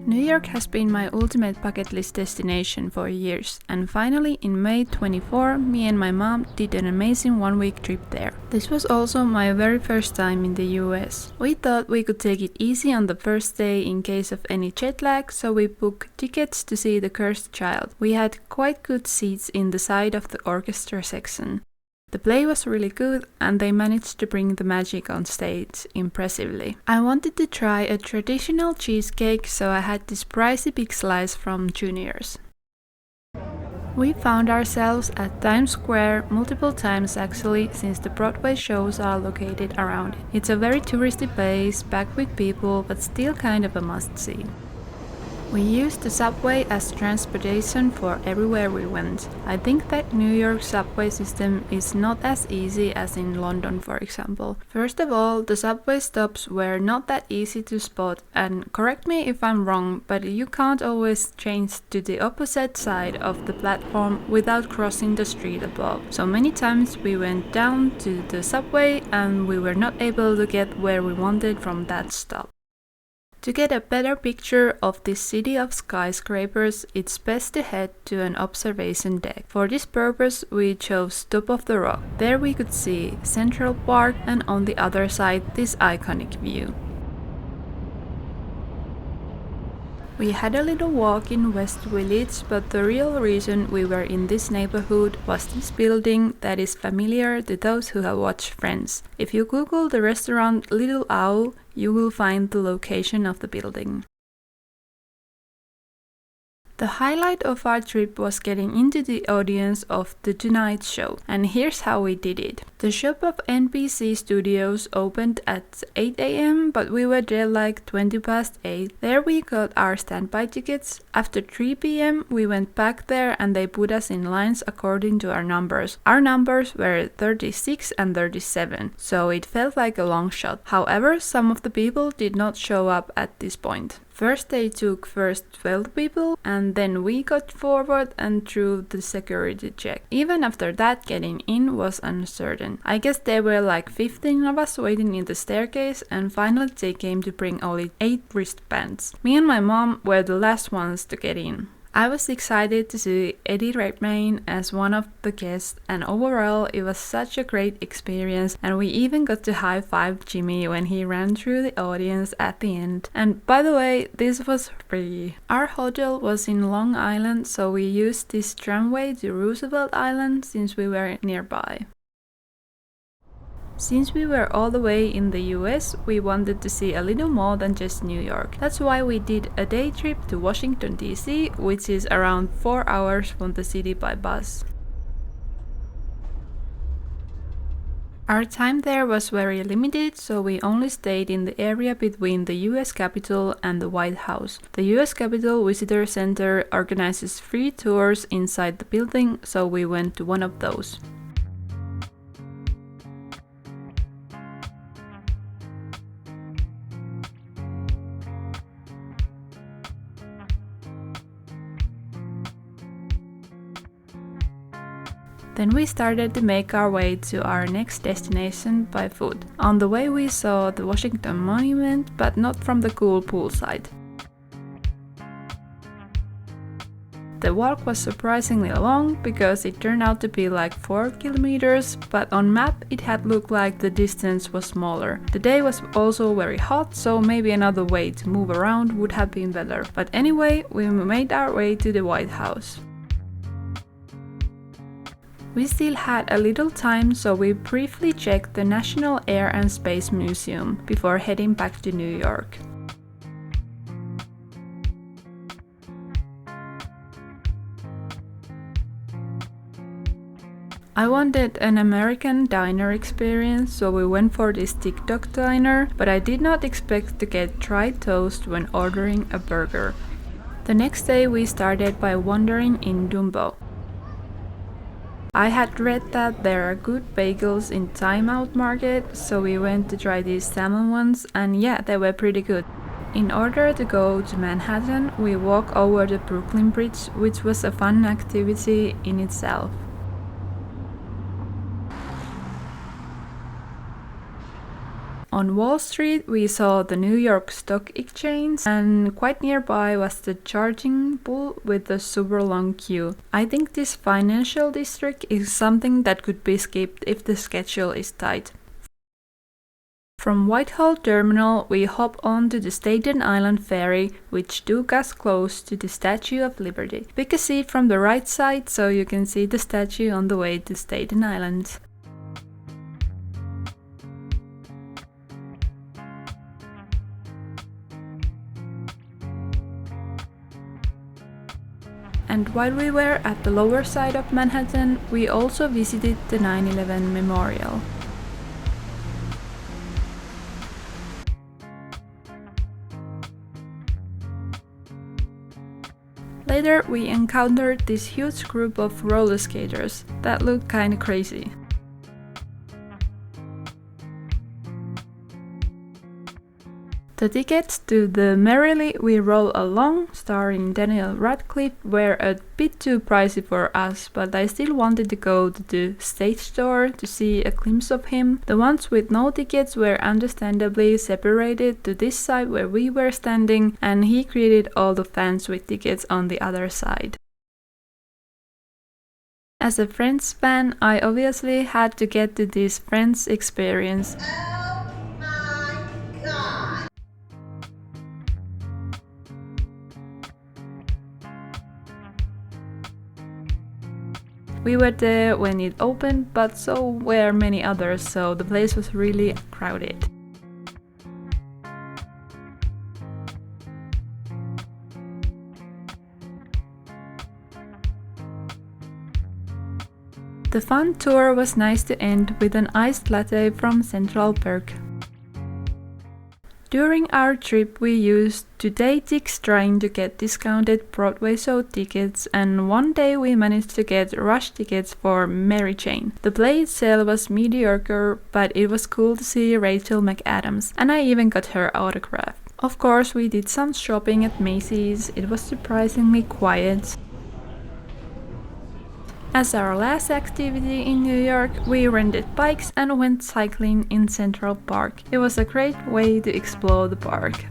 New York has been my ultimate bucket list destination for years, and finally in May 24, me and my mom did an amazing one-week trip there. This was also my very first time in the US. We thought we could take it easy on the first day in case of any jet lag, so we booked tickets to see The Cursed Child. We had quite good seats in the side of the orchestra section. The play was really good and they managed to bring the magic on stage impressively. I wanted to try a traditional cheesecake, so I had this pricey big slice from Junior's. We found ourselves at Times Square multiple times actually, since the Broadway shows are located around it. It's a very touristy place, packed with people, but still kind of a must-see. We used the subway as transportation for everywhere we went. I think that New York's subway system is not as easy as in London, for example. First of all, the subway stops were not that easy to spot, and correct me if I'm wrong, but you can't always change to the opposite side of the platform without crossing the street above. So many times we went down to the subway and we were not able to get where we wanted from that stop. To get a better picture of this city of skyscrapers, it's best to head to an observation deck. For this purpose, we chose Top of the Rock. There we could see Central Park and on the other side this iconic view. We had a little walk in West Village, but the real reason we were in this neighborhood was this building that is familiar to those who have watched Friends. If you Google the restaurant Little Owl, you will find the location of the building. The highlight of our trip was getting into the audience of The Tonight Show, and here's how we did it. The shop of NBC Studios opened at 8 a.m, but we were there like 20 past 8. There we got our standby tickets. After 3 p.m, we went back there and they put us in lines according to our numbers. Our numbers were 36 and 37, so it felt like a long shot. However, some of the people did not show up at this point. First they took 12 people and then we got forward and through the security check. Even after that, getting in was uncertain. I guess there were like 15 of us waiting in the staircase, and finally they came to bring only 8 wristbands. Me and my mom were the last ones to get in. I was excited to see Eddie Redmayne as one of the guests, and overall it was such a great experience, and we even got to high-five Jimmy when he ran through the audience at the end. And by the way, this was free. Our hotel was in Long Island, so we used this tramway to Roosevelt Island since we were nearby. Since we were all the way in the US, we wanted to see a little more than just New York. That's why we did a day trip to Washington DC, which is around 4 hours from the city by bus. Our time there was very limited, so we only stayed in the area between the US Capitol and the White House. The US Capitol Visitor Center organizes free tours inside the building, so we went to one of those. Then we started to make our way to our next destination by foot. On the way we saw the Washington Monument, but not from the cool poolside. The walk was surprisingly long because it turned out to be like 4 kilometers, but on map it had looked like the distance was smaller. The day was also very hot, so maybe another way to move around would have been better. But anyway, we made our way to the White House. We still had a little time, so we briefly checked the National Air and Space Museum before heading back to New York. I wanted an American diner experience, so we went for this TikTok diner, but I did not expect to get dry toast when ordering a burger. The next day we started by wandering in Dumbo. I had read that there are good bagels in Time Out Market, so we went to try these salmon ones, and yeah, they were pretty good. In order to go to Manhattan, we walked over the Brooklyn Bridge, which was a fun activity in itself. On Wall Street, we saw the New York Stock Exchange, and quite nearby was the charging pool with a super long queue. I think this financial district is something that could be skipped if the schedule is tight. From Whitehall Terminal, we hop onto the Staten Island ferry, which took us close to the Statue of Liberty. Pick a seat from the right side so you can see the statue on the way to Staten Island. And while we were at the lower side of Manhattan, we also visited the 9/11 Memorial. Later, we encountered this huge group of roller skaters that looked kinda crazy. The tickets to the Merrily We Roll Along, starring Daniel Radcliffe, were a bit too pricey for us, but I still wanted to go to the stage door to see a glimpse of him. The ones with no tickets were understandably separated to this side where we were standing, and he greeted all the fans with tickets on the other side. As a Friends fan, I obviously had to get to this Friends experience. We were there when it opened, but so were many others, so the place was really crowded. The fun tour was nice to end with an iced latte from Central Perk. During our trip, we used Todaytix trying to get discounted Broadway show tickets, and one day we managed to get rush tickets for Mary Jane. The play itself was mediocre, but it was cool to see Rachel McAdams, and I even got her autograph. Of course, we did some shopping at Macy's. It was surprisingly quiet. As our last activity in New York, we rented bikes and went cycling in Central Park. It was a great way to explore the park.